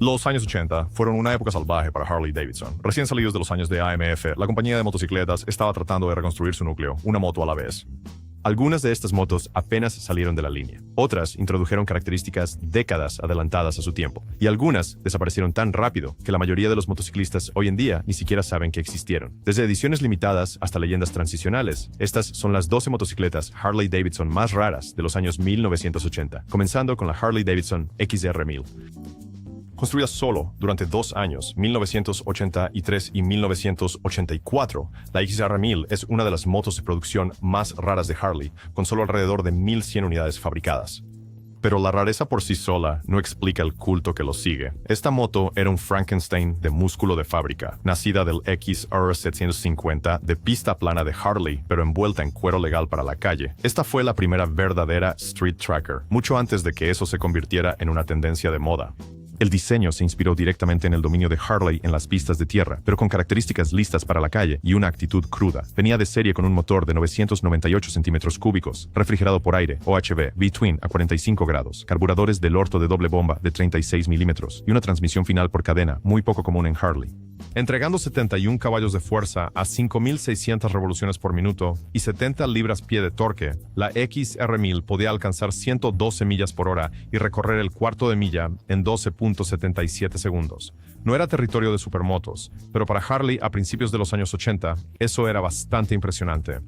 Los años 80 fueron una época salvaje para Harley Davidson. Recién salidos de los años de AMF, la compañía de motocicletas estaba tratando de reconstruir su núcleo, una moto a la vez. Algunas de estas motos apenas salieron de la línea. Otras introdujeron características décadas adelantadas a su tiempo. Y algunas desaparecieron tan rápido que la mayoría de los motociclistas hoy en día ni siquiera saben que existieron. Desde ediciones limitadas hasta leyendas transicionales, estas son las 12 motocicletas Harley Davidson más raras de los años 1980, comenzando con la Harley Davidson XR1000. Construida solo durante 2 años, 1983 y 1984, la XR1000 es una de las motos de producción más raras de Harley, con solo alrededor de 1,100 unidades fabricadas. Pero la rareza por sí sola no explica el culto que lo sigue. Esta moto era un Frankenstein de músculo de fábrica, nacida del XR750 de pista plana de Harley, pero envuelta en cuero legal para la calle. Esta fue la primera verdadera street tracker, mucho antes de que eso se convirtiera en una tendencia de moda. El diseño se inspiró directamente en el dominio de Harley en las pistas de tierra, pero con características listas para la calle y una actitud cruda. Venía de serie con un motor de 998 centímetros cúbicos, refrigerado por aire, OHV, V-Twin a 45 grados, carburadores del orto de doble bomba de 36 milímetros y una transmisión final por cadena, muy poco común en Harley. Entregando 71 caballos de fuerza a 5,600 revoluciones por minuto y 70 libras-pie de torque, la XR1000 podía alcanzar 112 millas por hora y recorrer el cuarto de milla en 12,77 segundos. No era territorio de supermotos, pero para Harley a principios de los años 80, eso era bastante impresionante.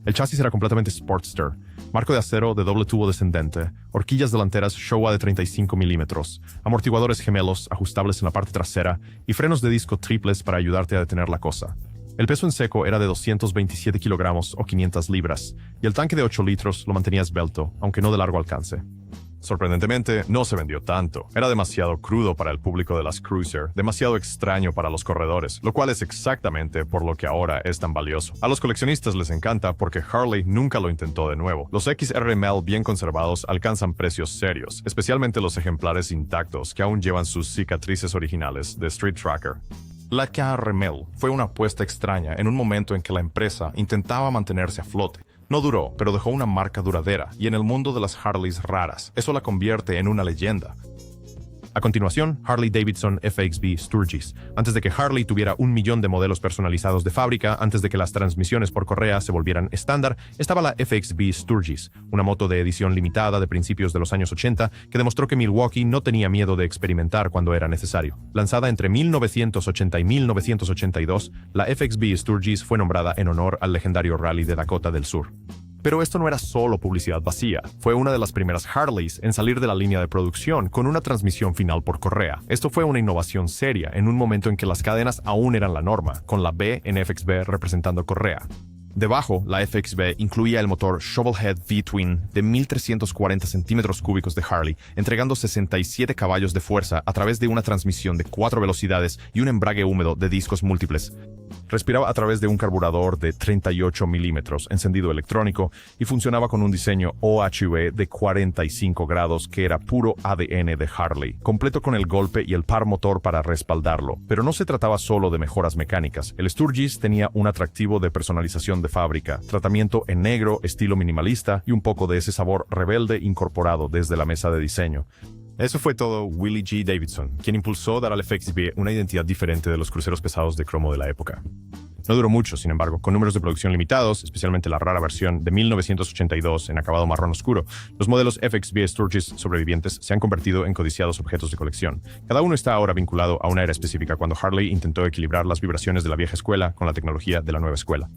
El chasis era completamente Sportster, marco de acero de doble tubo descendente, horquillas delanteras Showa de 35 milímetros, amortiguadores gemelos ajustables en la parte trasera y frenos de disco triples para ayudarte a detener la cosa. El peso en seco era de 227 kilogramos o 500 libras, y el tanque de 8 litros lo mantenía esbelto, aunque no de largo alcance. Sorprendentemente, no se vendió tanto. Era demasiado crudo para el público de las cruiser, demasiado extraño para los corredores, lo cual es exactamente por lo que ahora es tan valioso. A los coleccionistas les encanta porque Harley nunca lo intentó de nuevo. Los XR1000 bien conservados alcanzan precios serios, especialmente los ejemplares intactos que aún llevan sus cicatrices originales de Street Tracker. La XR1000 fue una apuesta extraña en un momento en que la empresa intentaba mantenerse a flote. No duró, pero dejó una marca duradera, y en el mundo de las Harleys raras, eso la convierte en una leyenda. A continuación, Harley Davidson FXB Sturgis. Antes de que Harley tuviera 1 millón de modelos personalizados de fábrica, antes de que las transmisiones por correa se volvieran estándar, estaba la FXB Sturgis, una moto de edición limitada de principios de los años 80 que demostró que Milwaukee no tenía miedo de experimentar cuando era necesario. Lanzada entre 1980 y 1982, la FXB Sturgis fue nombrada en honor al legendario Rally de Dakota del Sur. Pero esto no era solo publicidad vacía. Fue una de las primeras Harleys en salir de la línea de producción con una transmisión final por correa. Esto fue una innovación seria en un momento en que las cadenas aún eran la norma, con la B en FXB representando correa. Debajo, la FXB incluía el motor Shovelhead V-Twin de 1,340 centímetros cúbicos de Harley, entregando 67 caballos de fuerza a través de una transmisión de 4 velocidades y un embrague húmedo de discos múltiples. Respiraba a través de un carburador de 38 milímetros, encendido electrónico, y funcionaba con un diseño OHV de 45 grados que era puro ADN de Harley, completo con el golpe y el par motor para respaldarlo. Pero no se trataba solo de mejoras mecánicas. El Sturgis tenía un atractivo de personalización de fábrica, tratamiento en negro, estilo minimalista y un poco de ese sabor rebelde incorporado desde la mesa de diseño. Eso fue todo Willie G. Davidson, quien impulsó dar al FXB una identidad diferente de los cruceros pesados de cromo de la época. No duró mucho, sin embargo, con números de producción limitados, especialmente la rara versión de 1982 en acabado marrón oscuro. Los modelos FXB Sturgis sobrevivientes se han convertido en codiciados objetos de colección. Cada uno está ahora vinculado a una era específica cuando Harley intentó equilibrar las vibraciones de la vieja escuela con la tecnología de la nueva escuela.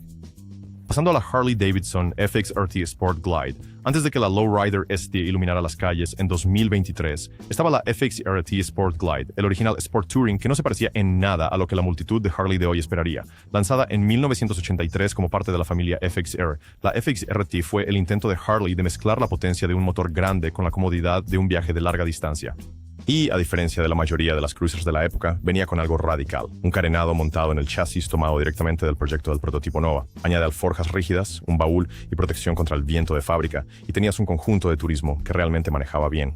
Pasando a la Harley Davidson FXRT Sport Glide, antes de que la Lowrider ST iluminara las calles en 2023, estaba la FXRT Sport Glide, el original Sport Touring que no se parecía en nada a lo que la multitud de Harley de hoy esperaría. Lanzada en 1983 como parte de la familia FXR, la FXRT fue el intento de Harley de mezclar la potencia de un motor grande con la comodidad de un viaje de larga distancia. Y, a diferencia de la mayoría de las cruisers de la época, venía con algo radical. Un carenado montado en el chasis tomado directamente del proyecto del prototipo Nova. Añade alforjas rígidas, un baúl y protección contra el viento de fábrica, y tenías un conjunto de turismo que realmente manejaba bien.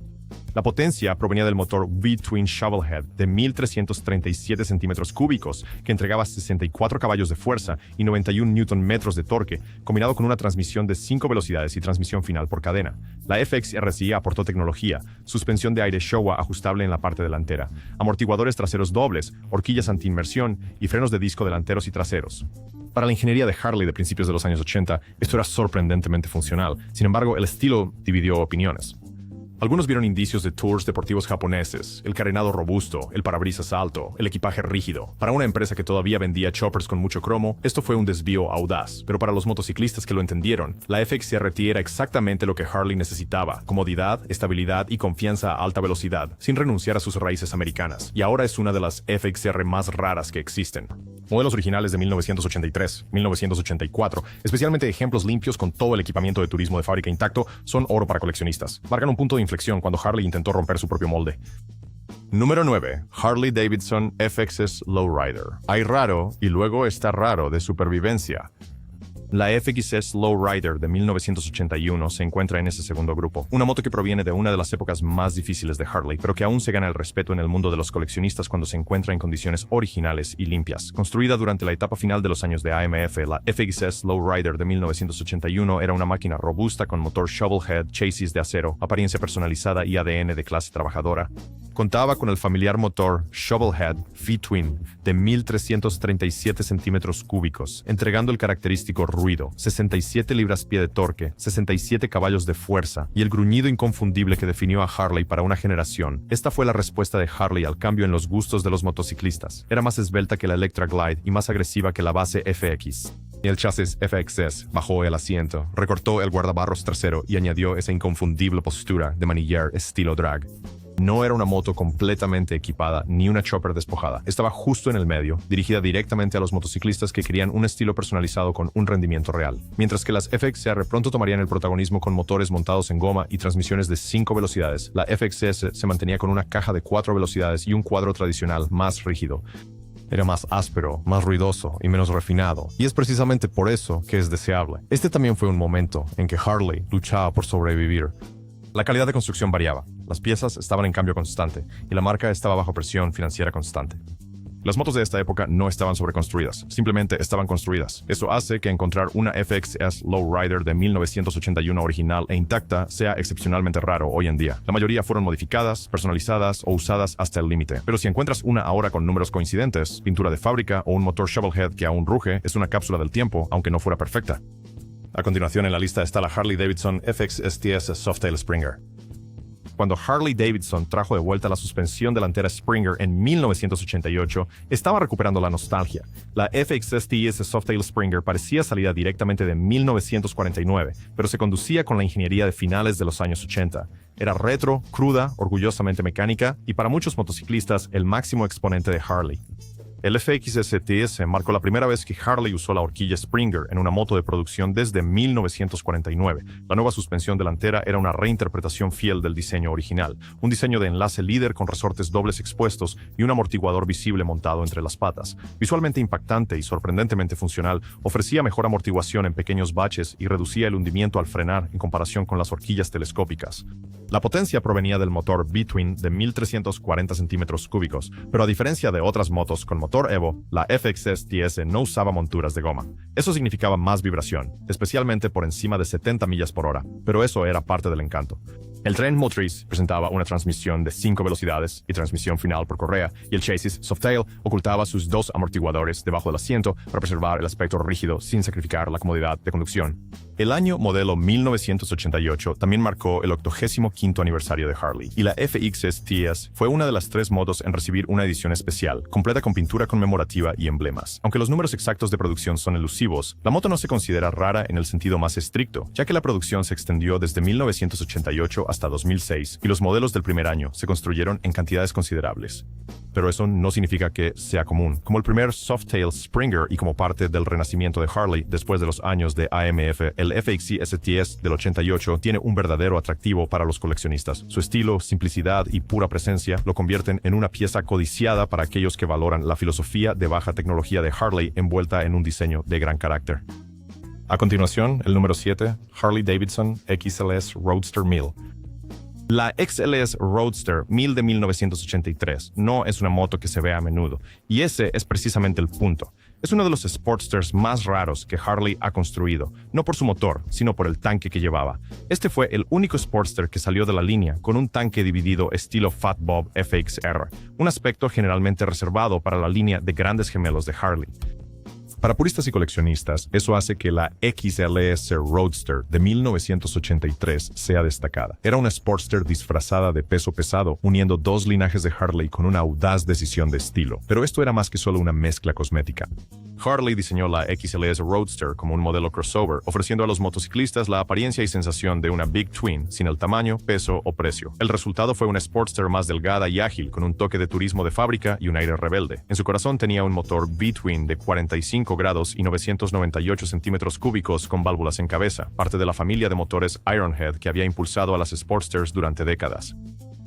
La potencia provenía del motor V-Twin Shovelhead de 1.337 centímetros cúbicos, que entregaba 64 caballos de fuerza y 91 Nm de torque, combinado con una transmisión de 5 velocidades y transmisión final por cadena. La FX RCI aportó tecnología, suspensión de aire Showa ajustable en la parte delantera, amortiguadores traseros dobles, horquillas anti-inmersión y frenos de disco delanteros y traseros. Para la ingeniería de Harley de principios de los años 80, esto era sorprendentemente funcional. Sin embargo, el estilo dividió opiniones. Algunos vieron indicios de tours deportivos japoneses, el carenado robusto, el parabrisas alto, el equipaje rígido. Para una empresa que todavía vendía choppers con mucho cromo, esto fue un desvío audaz, pero para los motociclistas que lo entendieron, la FXRT era exactamente lo que Harley necesitaba: comodidad, estabilidad y confianza a alta velocidad, sin renunciar a sus raíces americanas. Y ahora es una de las FXR más raras que existen. Modelos originales de 1983, 1984, especialmente ejemplos limpios con todo el equipamiento de turismo de fábrica intacto, son oro para coleccionistas. Marcan un punto de inflexión cuando Harley intentó romper su propio molde. Número 9. Harley Davidson FXS Lowrider. Hay raro y luego está raro de supervivencia. La FXS Lowrider de 1981 se encuentra en ese segundo grupo, una moto que proviene de una de las épocas más difíciles de Harley, pero que aún se gana el respeto en el mundo de los coleccionistas cuando se encuentra en condiciones originales y limpias. Construida durante la etapa final de los años de AMF, la FXS Lowrider de 1981 era una máquina robusta con motor shovelhead, chasis de acero, apariencia personalizada y ADN de clase trabajadora. Contaba con el familiar motor Shovelhead V-Twin de 1.337 centímetros cúbicos, entregando el característico ruido, 67 libras-pie de torque, 67 caballos de fuerza y el gruñido inconfundible que definió a Harley para una generación. Esta fue la respuesta de Harley al cambio en los gustos de los motociclistas. Era más esbelta que la Electra Glide y más agresiva que la base FX. Y el chasis FXS bajó el asiento, recortó el guardabarros trasero y añadió esa inconfundible postura de manillar estilo drag. No era una moto completamente equipada ni una chopper despojada. Estaba justo en el medio, dirigida directamente a los motociclistas que querían un estilo personalizado con un rendimiento real. Mientras que las FXR pronto tomarían el protagonismo con motores montados en goma y transmisiones de 5 velocidades, la FXS se mantenía con una caja de 4 velocidades y un cuadro tradicional más rígido. Era más áspero, más ruidoso y menos refinado, y es precisamente por eso que es deseable. Este también fue un momento en que Harley luchaba por sobrevivir. La calidad de construcción variaba, las piezas estaban en cambio constante, y la marca estaba bajo presión financiera constante. Las motos de esta época no estaban sobreconstruidas, simplemente estaban construidas. Esto hace que encontrar una FXS Lowrider de 1981 original e intacta sea excepcionalmente raro hoy en día. La mayoría fueron modificadas, personalizadas o usadas hasta el límite. Pero si encuentras una ahora con números coincidentes, pintura de fábrica o un motor shovelhead que aún ruge, es una cápsula del tiempo, aunque no fuera perfecta. A continuación en la lista está la Harley Davidson FX STS Softail Springer. Cuando Harley Davidson trajo de vuelta la suspensión delantera Springer en 1988, estaba recuperando la nostalgia. La FX STS Softail Springer parecía salida directamente de 1949, pero se conducía con la ingeniería de finales de los años 80. Era retro, cruda, orgullosamente mecánica y para muchos motociclistas el máximo exponente de Harley. El FX STS marcó la primera vez que Harley usó la horquilla Springer en una moto de producción desde 1949. La nueva suspensión delantera era una reinterpretación fiel del diseño original, un diseño de enlace líder con resortes dobles expuestos y un amortiguador visible montado entre las patas. Visualmente impactante y sorprendentemente funcional, ofrecía mejor amortiguación en pequeños baches y reducía el hundimiento al frenar en comparación con las horquillas telescópicas. La potencia provenía del motor V-Twin de 1.340 centímetros cúbicos, pero a diferencia de otras motos con motor Evo, la FX STS no usaba monturas de goma. Eso significaba más vibración, especialmente por encima de 70 millas por hora, pero eso era parte del encanto. El tren motriz presentaba una transmisión de 5 velocidades y transmisión final por correa, y el chasis Softail ocultaba sus 2 amortiguadores debajo del asiento para preservar el aspecto rígido sin sacrificar la comodidad de conducción. El año modelo 1988 también marcó el 85º aniversario de Harley, y la FX STS fue una de las 3 motos en recibir una edición especial, completa con pintura conmemorativa y emblemas. Aunque los números exactos de producción son elusivos, la moto no se considera rara en el sentido más estricto, ya que la producción se extendió desde 1988 hasta 2006, y los modelos del primer año se construyeron en cantidades considerables. Pero eso no significa que sea común. Como el primer Softail Springer y como parte del renacimiento de Harley después de los años de AMF, el FXC STS del 88 tiene un verdadero atractivo para los coleccionistas. Su estilo, simplicidad y pura presencia lo convierten en una pieza codiciada para aquellos que valoran la filosofía de baja tecnología de Harley envuelta en un diseño de gran carácter. A continuación, el número 7, Harley Davidson XLS Roadster 1000. La XLS Roadster 1000 de 1983 no es una moto que se vea a menudo, y ese es precisamente el punto. Es uno de los Sportsters más raros que Harley ha construido, no por su motor, sino por el tanque que llevaba. Este fue el único Sportster que salió de la línea con un tanque dividido estilo Fat Bob FXR, un aspecto generalmente reservado para la línea de grandes gemelos de Harley. Para puristas y coleccionistas, eso hace que la XLS Roadster de 1983 sea destacada. Era una Sportster disfrazada de peso pesado, uniendo dos linajes de Harley con una audaz decisión de estilo. Pero esto era más que solo una mezcla cosmética. Harley diseñó la XLS Roadster como un modelo crossover, ofreciendo a los motociclistas la apariencia y sensación de una Big Twin, sin el tamaño, peso o precio. El resultado fue una Sportster más delgada y ágil, con un toque de turismo de fábrica y un aire rebelde. En su corazón tenía un motor B-Twin de 45 grados y 998 centímetros cúbicos con válvulas en cabeza, parte de la familia de motores Ironhead que había impulsado a las Sportsters durante décadas.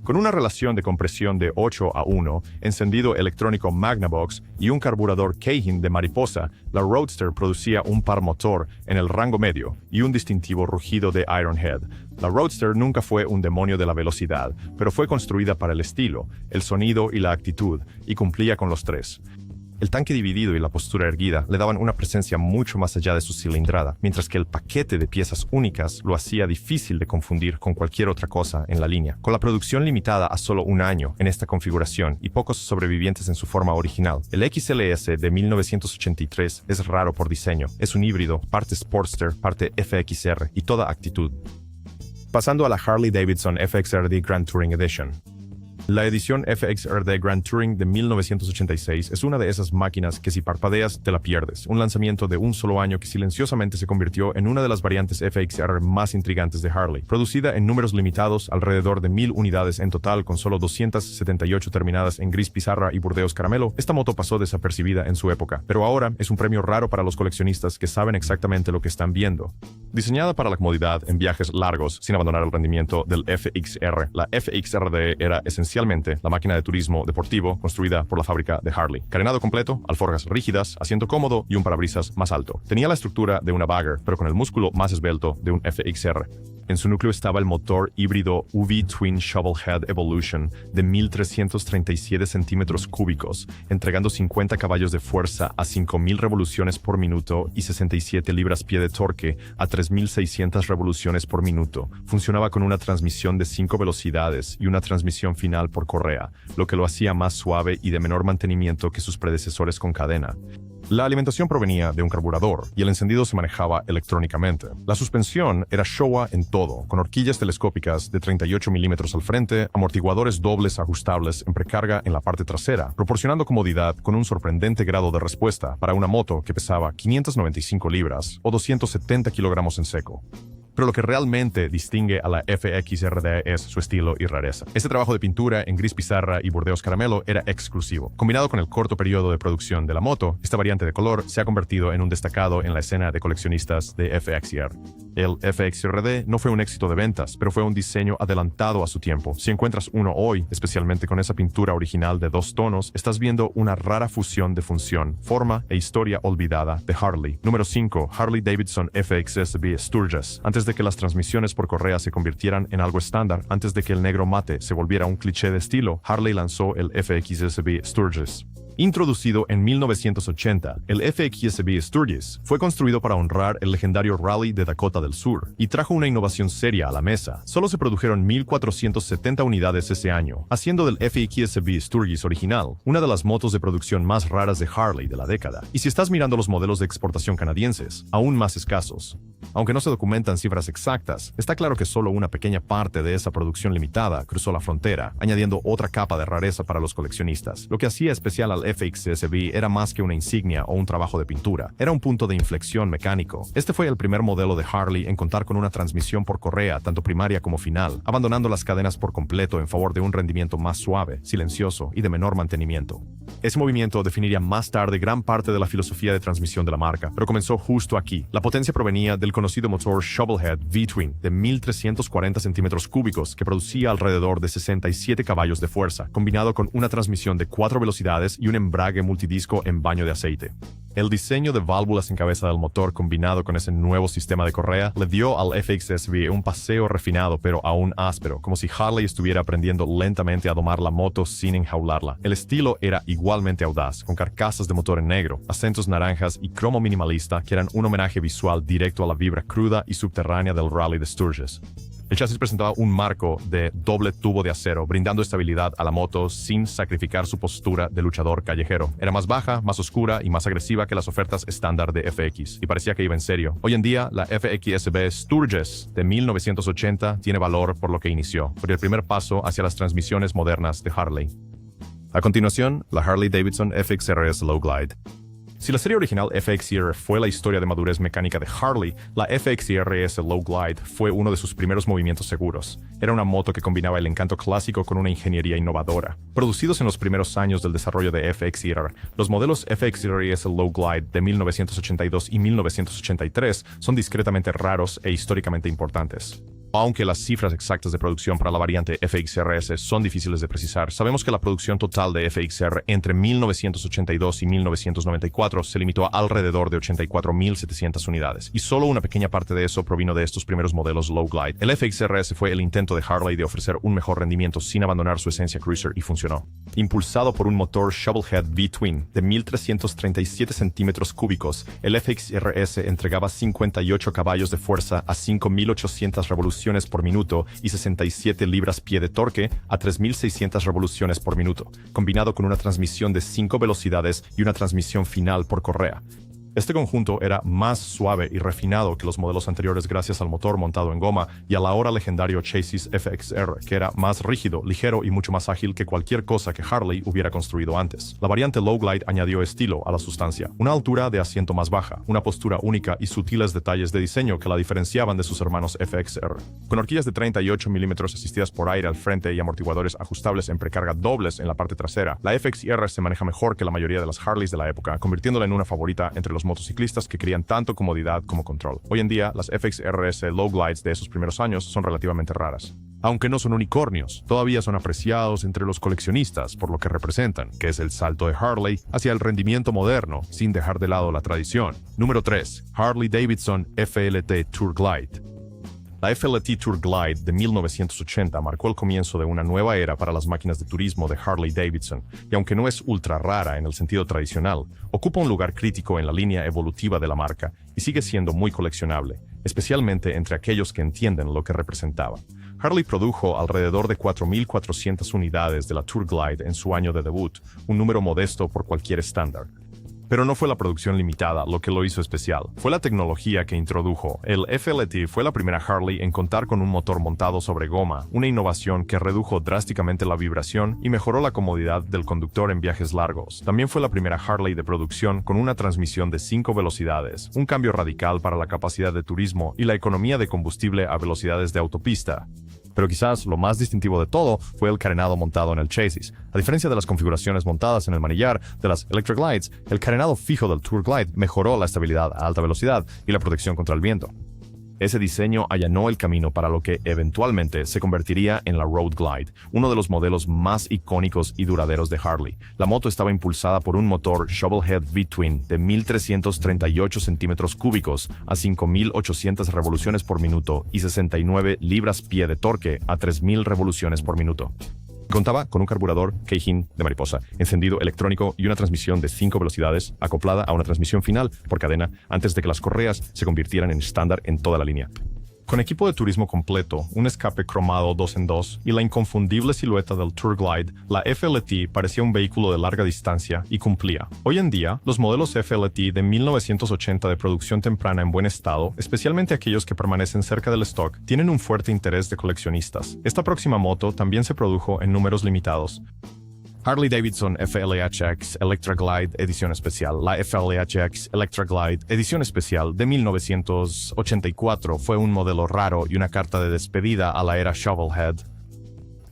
Con una relación de compresión de 8:1, encendido electrónico Magnavox y un carburador Cajun de mariposa, la Roadster producía un par motor en el rango medio y un distintivo rugido de Ironhead. La Roadster nunca fue un demonio de la velocidad, pero fue construida para el estilo, el sonido y la actitud, y cumplía con los tres. El tanque dividido y la postura erguida le daban una presencia mucho más allá de su cilindrada, mientras que el paquete de piezas únicas lo hacía difícil de confundir con cualquier otra cosa en la línea. Con la producción limitada a solo un año en esta configuración y pocos sobrevivientes en su forma original, el XLS de 1983 es raro por diseño. Es un híbrido, parte Sportster, parte FXR y toda actitud. Pasando a la Harley Davidson FXRD Grand Touring Edition. La edición FXRD Grand Touring de 1986 es una de esas máquinas que si parpadeas te la pierdes, un lanzamiento de un solo año que silenciosamente se convirtió en una de las variantes FXR más intrigantes de Harley. Producida en números limitados, alrededor de 1000 unidades en total con solo 278 terminadas en gris pizarra y burdeos caramelo, esta moto pasó desapercibida en su época, pero ahora es un premio raro para los coleccionistas que saben exactamente lo que están viendo. Diseñada para la comodidad en viajes largos sin abandonar el rendimiento del FXR, la FXRD era esencialmente la máquina de turismo deportivo construida por la fábrica de Harley. Carenado completo, alforjas rígidas, asiento cómodo y un parabrisas más alto. Tenía la estructura de una Bagger, pero con el músculo más esbelto de un FXR. En su núcleo estaba el motor híbrido UV Twin Shovelhead Evolution de 1337 centímetros cúbicos, entregando 50 caballos de fuerza a 5000 revoluciones por minuto y 67 libras-pie de torque a 3600 revoluciones por minuto. Funcionaba con una transmisión de 5 velocidades y una transmisión final por correa, lo que lo hacía más suave y de menor mantenimiento que sus predecesores con cadena. La alimentación provenía de un carburador y el encendido se manejaba electrónicamente. La suspensión era Showa en todo, con horquillas telescópicas de 38 milímetros al frente, amortiguadores dobles ajustables en precarga en la parte trasera, proporcionando comodidad con un sorprendente grado de respuesta para una moto que pesaba 595 libras o 270 kilogramos en seco. Pero lo que realmente distingue a la FXRD es su estilo y rareza. Este trabajo de pintura en gris pizarra y burdeos caramelo era exclusivo. Combinado con el corto periodo de producción de la moto, esta variante de color se ha convertido en un destacado en la escena de coleccionistas de FXR. El FXRD no fue un éxito de ventas, pero fue un diseño adelantado a su tiempo. Si encuentras uno hoy, especialmente con esa pintura original de 2 tonos, estás viendo una rara fusión de función, forma e historia olvidada de Harley. Número 5. Harley Davidson FXSB Sturgis. Antes de que las transmisiones por correa se convirtieran en algo estándar, antes de que el negro mate se volviera un cliché de estilo, Harley lanzó el FXSB Sturgis. Introducido en 1980, el FXSB Sturgis fue construido para honrar el legendario Rally de Dakota del Sur y trajo una innovación seria a la mesa. Solo se produjeron 1470 unidades ese año, haciendo del FXSB Sturgis original una de las motos de producción más raras de Harley de la década. Y si estás mirando los modelos de exportación canadienses, aún más escasos. Aunque no se documentan cifras exactas, está claro que solo una pequeña parte de esa producción limitada cruzó la frontera, añadiendo otra capa de rareza para los coleccionistas. Lo que hacía especial al FXSB era más que una insignia o un trabajo de pintura, era un punto de inflexión mecánico. Este fue el primer modelo de Harley en contar con una transmisión por correa, tanto primaria como final, abandonando las cadenas por completo en favor de un rendimiento más suave, silencioso y de menor mantenimiento. Ese movimiento definiría más tarde gran parte de la filosofía de transmisión de la marca, pero comenzó justo aquí. La potencia provenía del conocido motor Shovelhead V-Twin de 1340 centímetros cúbicos que producía alrededor de 67 caballos de fuerza, combinado con una transmisión de 4 velocidades y un un embrague multidisco en baño de aceite. El diseño de válvulas en cabeza del motor combinado con ese nuevo sistema de correa le dio al FXSV un paseo refinado pero aún áspero, como si Harley estuviera aprendiendo lentamente a domar la moto sin enjaularla. El estilo era igualmente audaz, con carcasas de motor en negro, acentos naranjas y cromo minimalista que eran un homenaje visual directo a la vibra cruda y subterránea del Rally de Sturgis. El chasis presentaba un marco de doble tubo de acero, brindando estabilidad a la moto sin sacrificar su postura de luchador callejero. Era más baja, más oscura y más agresiva que las ofertas estándar de FX, y parecía que iba en serio. Hoy en día, la FXSV Sturgis de 1980 tiene valor por lo que inició, por el primer paso hacia las transmisiones modernas de Harley. A continuación, la Harley-Davidson FXRS Low Glide. Si la serie original FXR fue la historia de madurez mecánica de Harley, la FXRS Low Glide fue uno de sus primeros movimientos seguros. Era una moto que combinaba el encanto clásico con una ingeniería innovadora. Producidos en los primeros años del desarrollo de FXR, los modelos FXRS Low Glide de 1982 y 1983 son discretamente raros e históricamente importantes. Aunque las cifras exactas de producción para la variante FXRS son difíciles de precisar, sabemos que la producción total de FXR entre 1982 y 1994 se limitó a alrededor de 84.700 unidades, y solo una pequeña parte de eso provino de estos primeros modelos Low Glide. El FXRS fue el intento de Harley de ofrecer un mejor rendimiento sin abandonar su esencia cruiser, y funcionó. Impulsado por un motor Shovelhead V-Twin de 1.337 centímetros cúbicos, el FXRS entregaba 58 caballos de fuerza a 5.800 revoluciones por minuto y 67 libras-pie de torque a 3.600 revoluciones por minuto, combinado con una transmisión de 5 velocidades y una transmisión final por correa. Este conjunto era más suave y refinado que los modelos anteriores gracias al motor montado en goma y al ahora legendario chasis FXR, que era más rígido, ligero y mucho más ágil que cualquier cosa que Harley hubiera construido antes. La variante Low Glide añadió estilo a la sustancia, una altura de asiento más baja, una postura única y sutiles detalles de diseño que la diferenciaban de sus hermanos FXR. Con horquillas de 38 milímetros asistidas por aire al frente y amortiguadores ajustables en precarga dobles en la parte trasera, la FXR se maneja mejor que la mayoría de las Harleys de la época, convirtiéndola en una favorita entre los motociclistas que querían tanto comodidad como control. Hoy en día, las FXRS Low Glides de esos primeros años son relativamente raras. Aunque no son unicornios, todavía son apreciados entre los coleccionistas por lo que representan, que es el salto de Harley hacia el rendimiento moderno, sin dejar de lado la tradición. Número 3. Harley-Davidson FLT Tour Glide. La FLT Tour Glide de 1980 marcó el comienzo de una nueva era para las máquinas de turismo de Harley-Davidson, y aunque no es ultra rara en el sentido tradicional, ocupa un lugar crítico en la línea evolutiva de la marca y sigue siendo muy coleccionable, especialmente entre aquellos que entienden lo que representaba. Harley produjo alrededor de 4.400 unidades de la Tour Glide en su año de debut, un número modesto por cualquier estándar. Pero no fue la producción limitada lo que lo hizo especial, fue la tecnología que introdujo. El FLT fue la primera Harley en contar con un motor montado sobre goma, una innovación que redujo drásticamente la vibración y mejoró la comodidad del conductor en viajes largos. También fue la primera Harley de producción con una transmisión de 5 velocidades, un cambio radical para la capacidad de turismo y la economía de combustible a velocidades de autopista. Pero quizás lo más distintivo de todo fue el carenado montado en el chasis. A diferencia de las configuraciones montadas en el manillar de las Electra Glides, el carenado fijo del Tour Glide mejoró la estabilidad a alta velocidad y la protección contra el viento. Ese diseño allanó el camino para lo que eventualmente se convertiría en la Road Glide, uno de los modelos más icónicos y duraderos de Harley. La moto estaba impulsada por un motor Shovelhead V-Twin de 1.338 centímetros cúbicos a 5.800 revoluciones por minuto y 69 libras-pie de torque a 3.000 revoluciones por minuto. Contaba con un carburador Keihin de mariposa, encendido electrónico y una transmisión de 5 velocidades acoplada a una transmisión final por cadena antes de que las correas se convirtieran en estándar en toda la línea. Con equipo de turismo completo, un escape cromado 2-en-2 y la inconfundible silueta del Tour Glide, la FLT parecía un vehículo de larga distancia y cumplía. Hoy en día, los modelos FLT de 1980 de producción temprana en buen estado, especialmente aquellos que permanecen cerca del stock, tienen un fuerte interés de coleccionistas. Esta próxima moto también se produjo en números limitados. Harley-Davidson FLHX Electra Glide Edición Especial. La FLHX Electra Glide Edición Especial de 1984 fue un modelo raro y una carta de despedida a la era Shovelhead.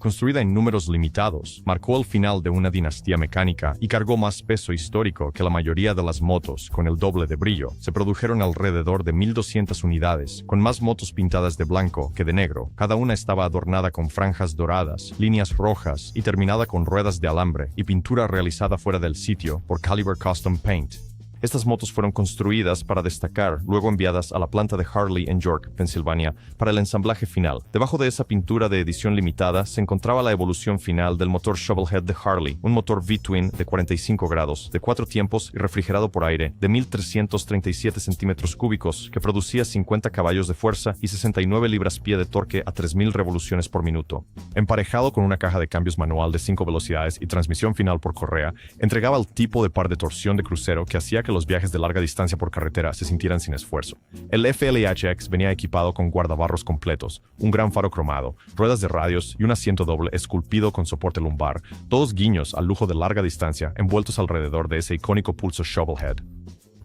Construida en números limitados, marcó el final de una dinastía mecánica y cargó más peso histórico que la mayoría de las motos con el doble de brillo. Se produjeron alrededor de 1,200 unidades, con más motos pintadas de blanco que de negro. Cada una estaba adornada con franjas doradas, líneas rojas y terminada con ruedas de alambre y pintura realizada fuera del sitio por Caliber Custom Paint. Estas motos fueron construidas para destacar, luego enviadas a la planta de Harley en York, Pensilvania, para el ensamblaje final. Debajo de esa pintura de edición limitada se encontraba la evolución final del motor Shovelhead de Harley, un motor V-Twin de 45 grados, de 4 tiempos y refrigerado por aire, de 1,337 centímetros cúbicos, que producía 50 caballos de fuerza y 69 libras-pie de torque a 3,000 revoluciones por minuto. Emparejado con una caja de cambios manual de 5 velocidades y transmisión final por correa, entregaba el tipo de par de torsión de crucero que hacía que los viajes de larga distancia por carretera se sintieran sin esfuerzo. El FLHX venía equipado con guardabarros completos, un gran faro cromado, ruedas de radios y un asiento doble esculpido con soporte lumbar, todos guiños al lujo de larga distancia envueltos alrededor de ese icónico pulso Shovelhead.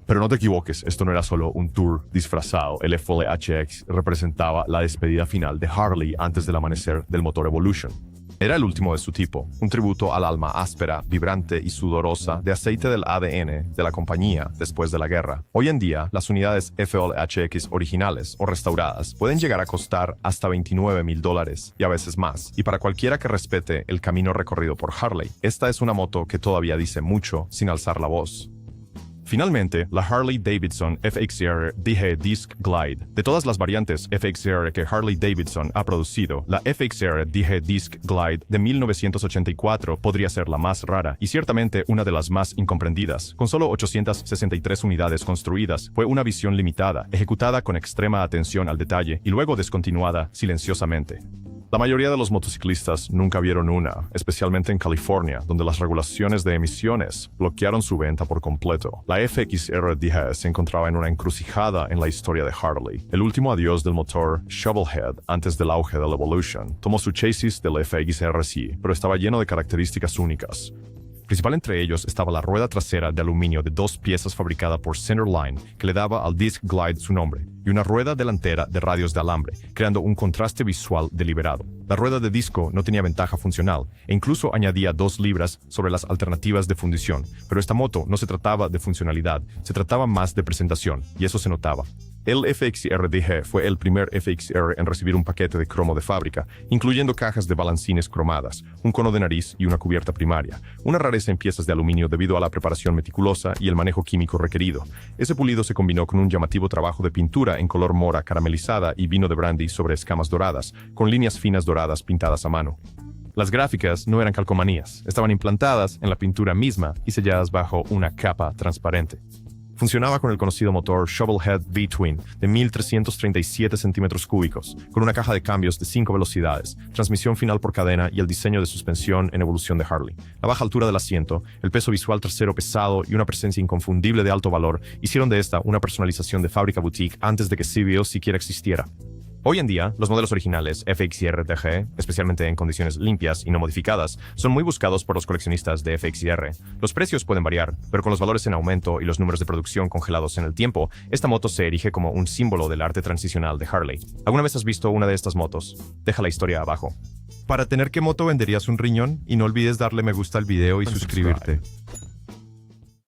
Pero no te equivoques, esto no era solo un tour disfrazado. El FLHX representaba la despedida final de Harley antes del amanecer del motor Evolution. Era el último de su tipo, un tributo al alma áspera, vibrante y sudorosa de aceite del ADN de la compañía después de la guerra. Hoy en día, las unidades FLHX originales o restauradas pueden llegar a costar hasta $29,000 y a veces más. Y para cualquiera que respete el camino recorrido por Harley, esta es una moto que todavía dice mucho sin alzar la voz. Finalmente, la Harley-Davidson FXR DG Disc Glide. De todas las variantes FXR que Harley-Davidson ha producido, la FXR DG Disc Glide de 1984 podría ser la más rara y ciertamente una de las más incomprendidas. Con solo 863 unidades construidas, fue una visión limitada, ejecutada con extrema atención al detalle y luego descontinuada silenciosamente. La mayoría de los motociclistas nunca vieron una, especialmente en California, donde las regulaciones de emisiones bloquearon su venta por completo. La FXR DG se encontraba en una encrucijada en la historia de Harley. El último adiós del motor Shovelhead antes del auge del Evolution tomó su chasis del FXRC, pero estaba lleno de características únicas. Principal entre ellos estaba la rueda trasera de aluminio de 2 piezas fabricada por Centerline, que le daba al Disc Glide su nombre, y una rueda delantera de radios de alambre, creando un contraste visual deliberado. La rueda de disco no tenía ventaja funcional, e incluso añadía 2 libras sobre las alternativas de fundición, pero esta moto no se trataba de funcionalidad, se trataba más de presentación, y eso se notaba. El FXR DG fue el primer FXR en recibir un paquete de cromo de fábrica, incluyendo cajas de balancines cromadas, un cono de nariz y una cubierta primaria, una rareza en piezas de aluminio debido a la preparación meticulosa y el manejo químico requerido. Ese pulido se combinó con un llamativo trabajo de pintura en color mora caramelizada y vino de brandy sobre escamas doradas, con líneas finas doradas pintadas a mano. Las gráficas no eran calcomanías, estaban implantadas en la pintura misma y selladas bajo una capa transparente. Funcionaba con el conocido motor Shovelhead V-Twin de 1,337 centímetros cúbicos, con una caja de cambios de 5 velocidades, transmisión final por cadena y el diseño de suspensión en evolución de Harley. La baja altura del asiento, el peso visual trasero pesado y una presencia inconfundible de alto valor hicieron de esta una personalización de fábrica boutique antes de que CVO siquiera existiera. Hoy en día, los modelos originales FXR DG, especialmente en condiciones limpias y no modificadas, son muy buscados por los coleccionistas de FXR. Los precios pueden variar, pero con los valores en aumento y los números de producción congelados en el tiempo, esta moto se erige como un símbolo del arte transicional de Harley. ¿Alguna vez has visto una de estas motos? Deja la historia abajo. Para tener qué moto venderías un riñón y no olvides darle me gusta al video y suscribirte.